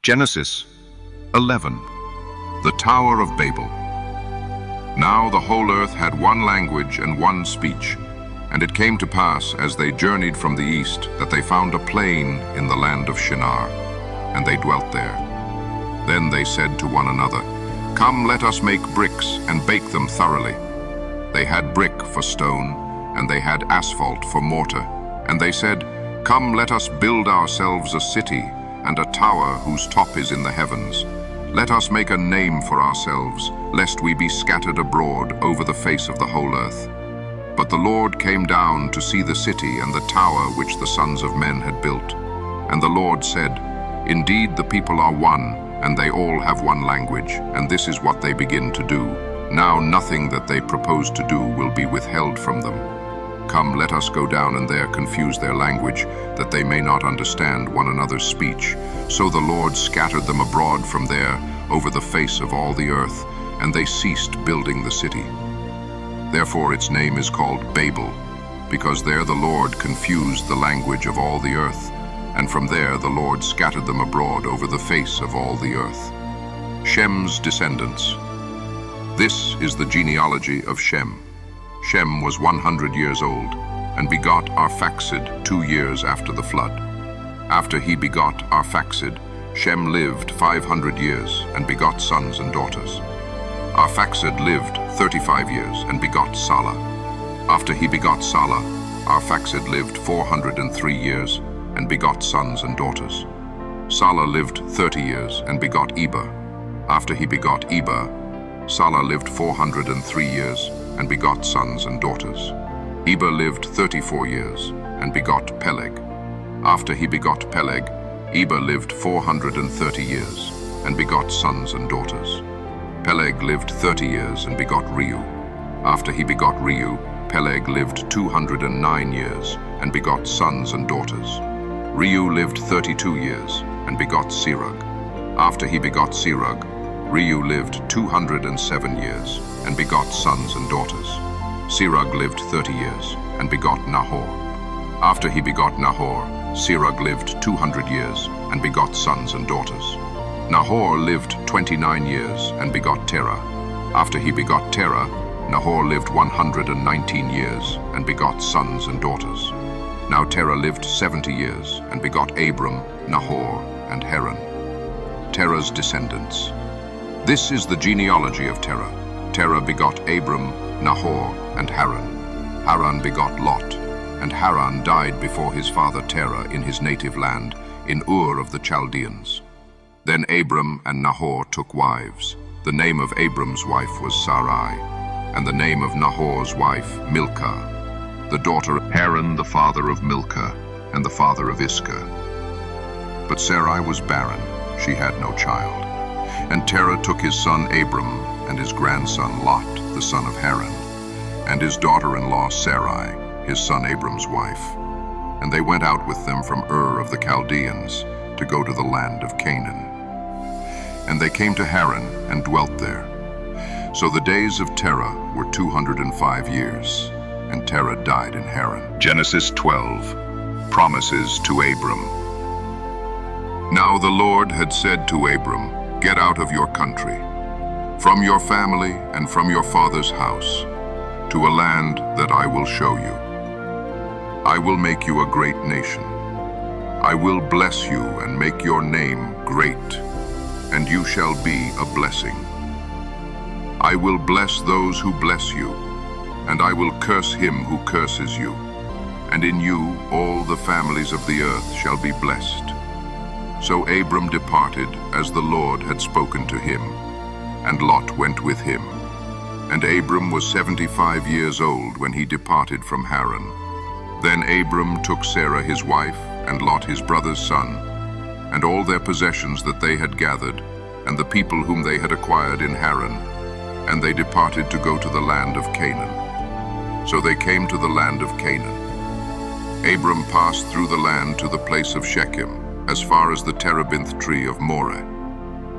Genesis 11. The Tower of Babel. Now the whole earth had one language and one speech. And it came to pass, as they journeyed from the east, that they found a plain in the land of Shinar, and they dwelt there. Then they said to one another, Come, let us make bricks and bake them thoroughly. They had brick for stone, and they had asphalt for mortar. And they said, Come, let us build ourselves a city, and a tower whose top is in the heavens. Let us make a name for ourselves, lest we be scattered abroad over the face of the whole earth. But the Lord came down to see the city and the tower which the sons of men had built. And the Lord said, Indeed, the people are one, and they all have one language, and this is what they begin to do. Now nothing that they propose to do will be withheld from them. Come, let us go down and there confuse their language, that they may not understand one another's speech. So the Lord scattered them abroad from there over the face of all the earth, and they ceased building the city. Therefore its name is called Babel, because there the Lord confused the language of all the earth, and from there the Lord scattered them abroad over the face of all the earth. Shem's descendants. This is the genealogy of Shem. Shem was 100 years old, and begot Arphaxad 2 years after the flood. After he begot Arphaxad, Shem lived 500 years, and begot sons and daughters. Arphaxad lived 35 years, and begot Salah. After he begot Salah, Arphaxad lived 403 years, and begot sons and daughters. Salah lived 30 years, and begot Eber. After he begot Eber, Salah lived 403 years, and begot sons and daughters. Eber lived 34 years, and begot Peleg. After he begot Peleg, Eber lived 430 years, and begot sons and daughters. Peleg lived 30 years, and begot Reu. After he begot Reu, Peleg lived 209 years, and begot sons and daughters. Reu lived 32 years, and begot Serug. After he begot Serug, Reu lived 207 years, and begot sons and daughters. Serug lived 30 years, and begot Nahor. After he begot Nahor, Serug lived 200 years, and begot sons and daughters. Nahor lived 29 years, and begot Terah. After he begot Terah, Nahor lived 119 years, and begot sons and daughters. Now Terah lived 70 years, and begot Abram, Nahor, and Haran. Terah's descendants. This is the genealogy of Terah. Terah begot Abram, Nahor, and Haran. Haran begot Lot, and Haran died before his father Terah in his native land, in Ur of the Chaldeans. Then Abram and Nahor took wives. The name of Abram's wife was Sarai, and the name of Nahor's wife Milcah, the daughter of Haran, the father of Milcah, and the father of Iscah. But Sarai was barren, she had no child. And Terah took his son Abram, and his grandson Lot, the son of Haran, and his daughter-in-law Sarai, his son Abram's wife. And they went out with them from Ur of the Chaldeans to go to the land of Canaan. And they came to Haran and dwelt there. So the days of Terah were 205 years, and Terah died in Haran. Genesis 12. Promises to Abram. Now the Lord had said to Abram, Get out of your country, from your family and from your father's house, to a land that I will show you. I will make you a great nation. I will bless you and make your name great, and you shall be a blessing. I will bless those who bless you, and I will curse him who curses you. And in you all the families of the earth shall be blessed. So Abram departed as the Lord had spoken to him, and Lot went with him. And Abram was 75 years old when he departed from Haran. Then Abram took Sarah his wife, and Lot his brother's son, and all their possessions that they had gathered, and the people whom they had acquired in Haran, and they departed to go to the land of Canaan. So they came to the land of Canaan. Abram passed through the land to the place of Shechem, as far as the terebinth tree of Moreh,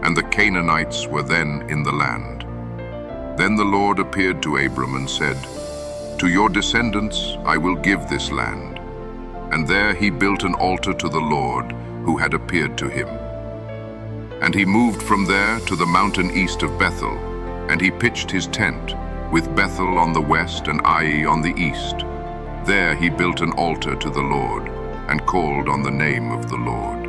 and the Canaanites were then in the land. Then the Lord appeared to Abram and said, To your descendants I will give this land. And there he built an altar to the Lord who had appeared to him. And he moved from there to the mountain east of Bethel, and he pitched his tent, with Bethel on the west and Ai on the east. There he built an altar to the Lord, and called on the name of the Lord.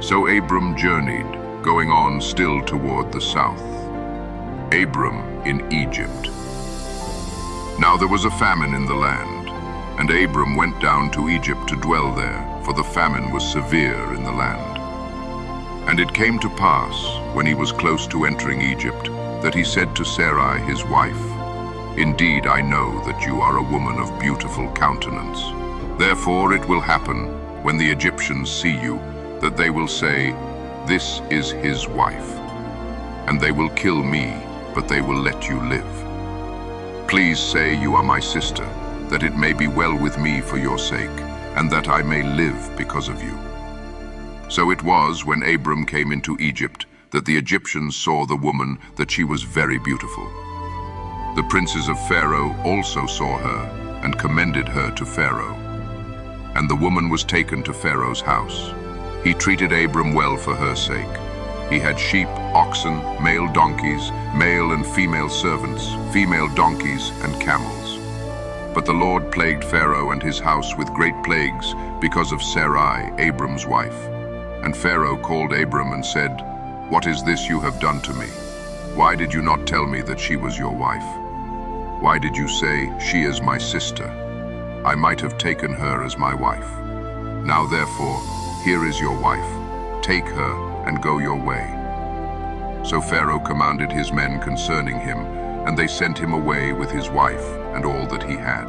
So Abram journeyed, going on still toward the south. Abram in Egypt. Now there was a famine in the land, and Abram went down to Egypt to dwell there, for the famine was severe in the land. And it came to pass, when he was close to entering Egypt, that he said to Sarai his wife, "Indeed, I know that you are a woman of beautiful countenance. Therefore it will happen, when the Egyptians see you, that they will say, 'This is his wife.' And they will kill me, but they will let you live. Please say you are my sister, that it may be well with me for your sake, and that I may live because of you." So it was, when Abram came into Egypt, that the Egyptians saw the woman, that she was very beautiful. The princes of Pharaoh also saw her, and commended her to Pharaoh. And the woman was taken to Pharaoh's house. He treated Abram well for her sake. He had sheep, oxen, male donkeys, male and female servants, female donkeys and camels. But the Lord plagued Pharaoh and his house with great plagues because of Sarai, Abram's wife. And Pharaoh called Abram and said, "What is this you have done to me? Why did you not tell me that she was your wife? Why did you say, 'She is my sister'? I might have taken her as my wife. Now therefore, here is your wife. Take her and go your way." So Pharaoh commanded his men concerning him, and they sent him away with his wife and all that he had.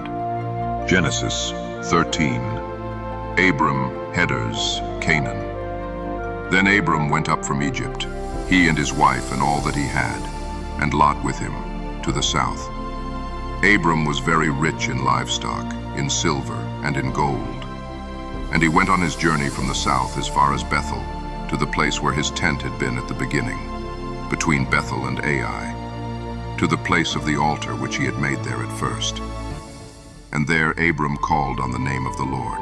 Genesis 13. Abram headers Canaan. Then Abram went up from Egypt, he and his wife and all that he had, and Lot with him, to the south. Abram was very rich in livestock, in silver, and in gold. And he went on his journey from the south as far as Bethel, to the place where his tent had been at the beginning, between Bethel and Ai, to the place of the altar which he had made there at first. And there Abram called on the name of the Lord.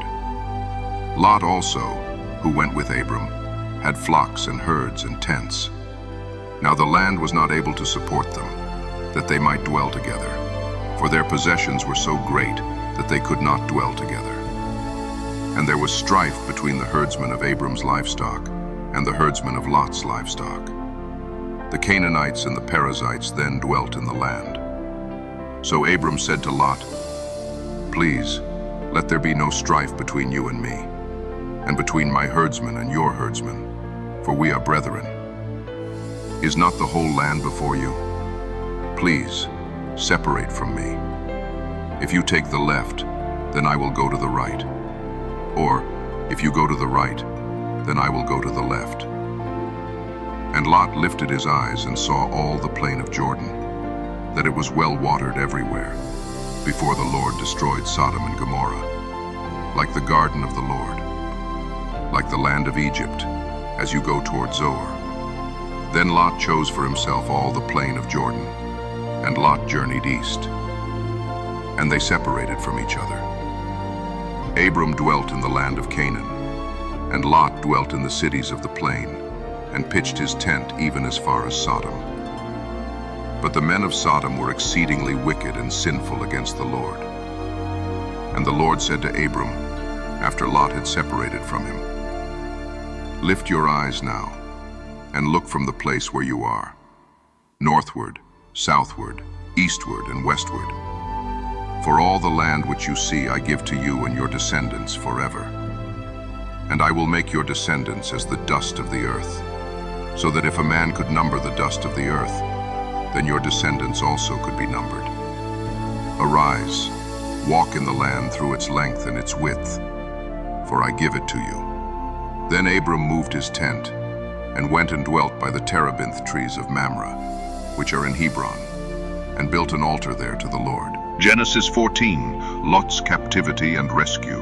Lot also, who went with Abram, had flocks and herds and tents. Now the land was not able to support them, that they might dwell together, for their possessions were so great that they could not dwell together. And there was strife between the herdsmen of Abram's livestock and the herdsmen of Lot's livestock. The Canaanites and the Perizzites then dwelt in the land. So Abram said to Lot, "Please, let there be no strife between you and me, and between my herdsmen and your herdsmen, for we are brethren. Is not the whole land before you? Please, separate from me. If you take the left, then I will go to the right. Or, if you go to the right, then I will go to the left." And Lot lifted his eyes and saw all the plain of Jordan, that it was well watered everywhere, before the Lord destroyed Sodom and Gomorrah, like the garden of the Lord, like the land of Egypt, as you go toward Zoar. Then Lot chose for himself all the plain of Jordan, and Lot journeyed east. And they separated from each other. Abram dwelt in the land of Canaan, and Lot dwelt in the cities of the plain, and pitched his tent even as far as Sodom. But the men of Sodom were exceedingly wicked and sinful against the Lord. And the Lord said to Abram, after Lot had separated from him, "Lift your eyes now, and look from the place where you are, northward, southward, eastward, and westward. For all the land which you see I give to you and your descendants forever. And I will make your descendants as the dust of the earth, so that if a man could number the dust of the earth, then your descendants also could be numbered. Arise, walk in the land through its length and its width, for I give it to you." Then Abram moved his tent, and went and dwelt by the terebinth trees of Mamre, which are in Hebron, and built an altar there to the Lord. Genesis 14, Lot's captivity and rescue.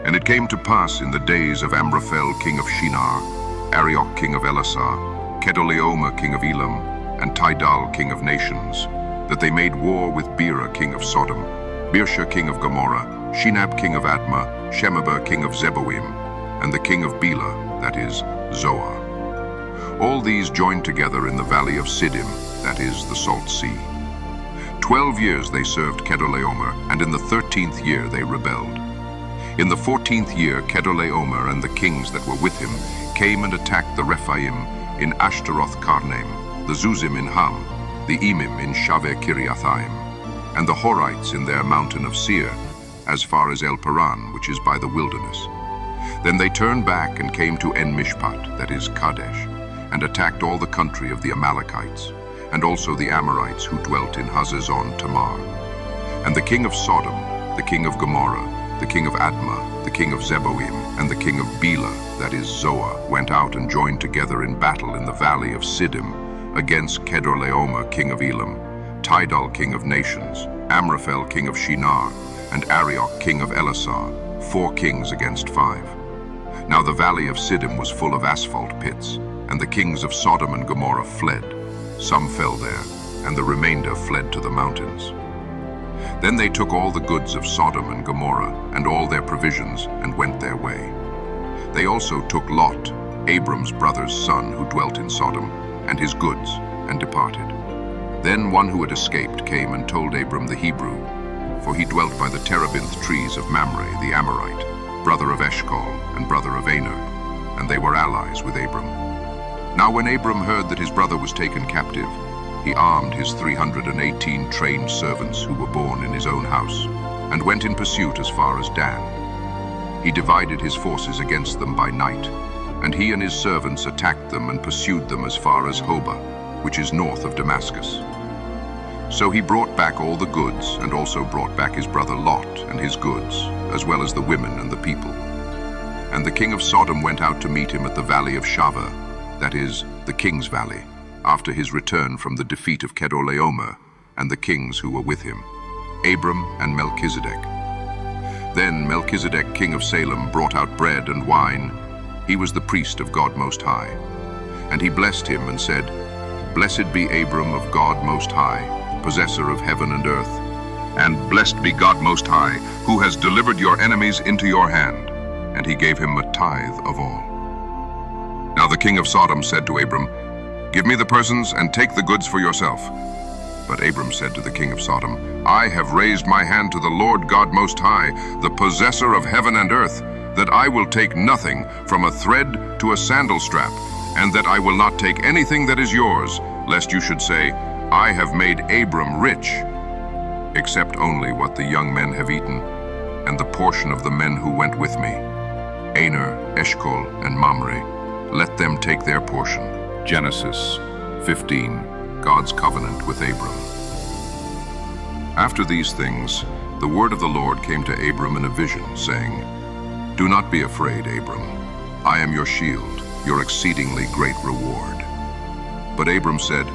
And it came to pass in the days of Amraphel king of Shinar, Arioch king of Elasar, Kedorlaomer king of Elam, and Tidal king of nations, that they made war with Bera king of Sodom, Birsha king of Gomorrah, Shinab king of Admah, Shemeber king of Zeboim, and the king of Bela, that is, Zoar. All these joined together in the valley of Siddim, that is, the Salt Sea. 12 years they served Kedorlaomer, and in the 13th year they rebelled. In the 14th year Kedorlaomer and the kings that were with him came and attacked the Rephaim in Ashtaroth Karnaim, the Zuzim in Ham, the Emim in Shaveh Kiriathaim, and the Horites in their mountain of Seir, as far as El Paran, which is by the wilderness. Then they turned back and came to En Mishpat, that is Kadesh, and attacked all the country of the Amalekites, and also the Amorites who dwelt in Hazazon Tamar. And the king of Sodom, the king of Gomorrah, the king of Admah, the king of Zeboim, and the king of Bela, that is Zoar, went out and joined together in battle in the valley of Siddim against Kedorlaomer, king of Elam, Tidal, king of nations, Amraphel, king of Shinar, and Arioch, king of Elasar, 4 kings against 5. Now the valley of Siddim was full of asphalt pits, and the kings of Sodom and Gomorrah fled. Some fell there, and the remainder fled to the mountains. Then they took all the goods of Sodom and Gomorrah, and all their provisions, and went their way. They also took Lot, Abram's brother's son, who dwelt in Sodom, and his goods, and departed. Then one who had escaped came and told Abram the Hebrew, for he dwelt by the terebinth trees of Mamre the Amorite, brother of Eshcol and brother of Aner, and they were allies with Abram. Now when Abram heard that his brother was taken captive, he armed his 318 trained servants who were born in his own house, and went in pursuit as far as Dan. He divided his forces against them by night, and he and his servants attacked them and pursued them as far as Hobah, which is north of Damascus. So he brought back all the goods, and also brought back his brother Lot and his goods, as well as the women and the people. And the king of Sodom went out to meet him at the valley of Shaveh, that is, the king's valley, after his return from the defeat of Kedorlaomer and the kings who were with him, Abram and Melchizedek. Then Melchizedek, king of Salem, brought out bread and wine. He was the priest of God Most High. And he blessed him and said, Blessed be Abram of God Most High, possessor of heaven and earth, and blessed be God Most High, who has delivered your enemies into your hand. And he gave him a tithe of all. Now the king of Sodom said to Abram, Give me the persons and take the goods for yourself. But Abram said to the king of Sodom, I have raised my hand to the Lord God Most High, the possessor of heaven and earth, that I will take nothing from a thread to a sandal strap, and that I will not take anything that is yours, lest you should say, I have made Abram rich, except only what the young men have eaten, and the portion of the men who went with me, Aner, Eshcol, and Mamre, let them take their portion. Genesis 15, God's covenant with Abram. After these things, the word of the Lord came to Abram in a vision, saying, Do not be afraid, Abram. I am your shield, your exceedingly great reward. But Abram said,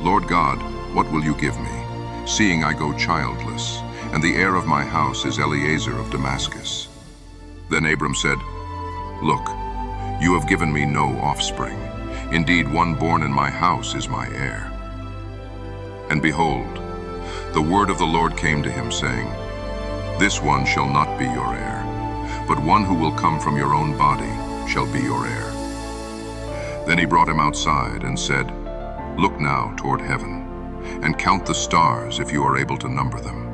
Lord God, what will you give me, seeing I go childless, and the heir of my house is Eliezer of Damascus? Then Abram said, Look, you have given me no offspring. Indeed, one born in my house is my heir. And behold, the word of the Lord came to him, saying, This one shall not be your heir, but one who will come from your own body shall be your heir. Then he brought him outside and said, Look now toward heaven, and count the stars if you are able to number them.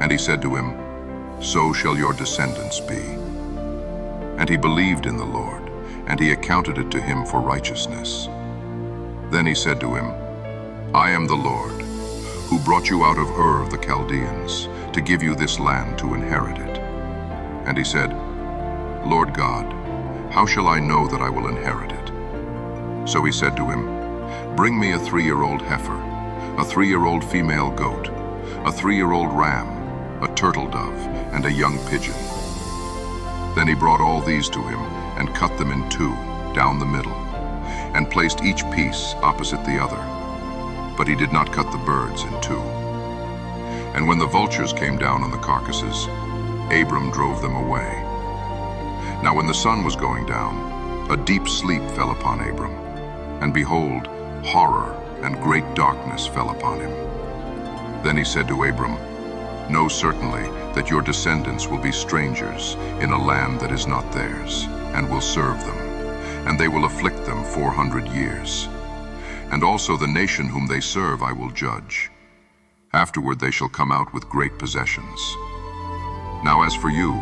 And he said to him, So shall your descendants be. And he believed in the Lord, and he accounted it to him for righteousness. Then he said to him, I am the Lord, who brought you out of Ur of the Chaldeans, to give you this land to inherit it. And he said, Lord God, how shall I know that I will inherit it? So he said to him, Bring me a 3-year-old heifer, a 3-year-old female goat, a 3-year-old ram, a turtle dove, and a young pigeon. Then he brought all these to him, and cut them in 2 down the middle, and placed each piece opposite the other. But he did not cut the birds in 2. And when the vultures came down on the carcasses, Abram drove them away. Now when the sun was going down, a deep sleep fell upon Abram, and behold, horror and great darkness fell upon him. Then he said to Abram, Know certainly that your descendants will be strangers in a land that is not theirs, and will serve them. and they will afflict them 400 years. And also the nation whom they serve I will judge. Afterward they shall come out with great possessions. Now as for you,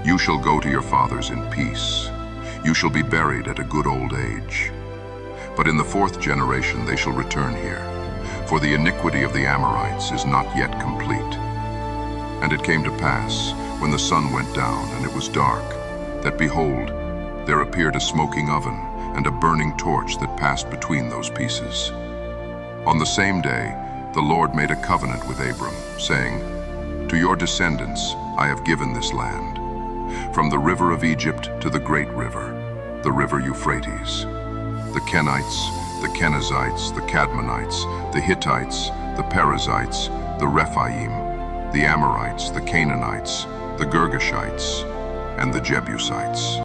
you shall go to your fathers in peace. You shall be buried at a good old age. But in the 4th generation they shall return here, for the iniquity of the Amorites is not yet complete. And it came to pass, when the sun went down and it was dark, that behold, there appeared a smoking oven and a burning torch that passed between those pieces. On the same day, the Lord made a covenant with Abram, saying, To your descendants I have given this land, from the river of Egypt to the great river, the river Euphrates. The Kenites, the Kenizzites, the Cadmonites, the Hittites, the Perizzites, the Rephaim, the Amorites, the Canaanites, the Girgashites, and the Jebusites.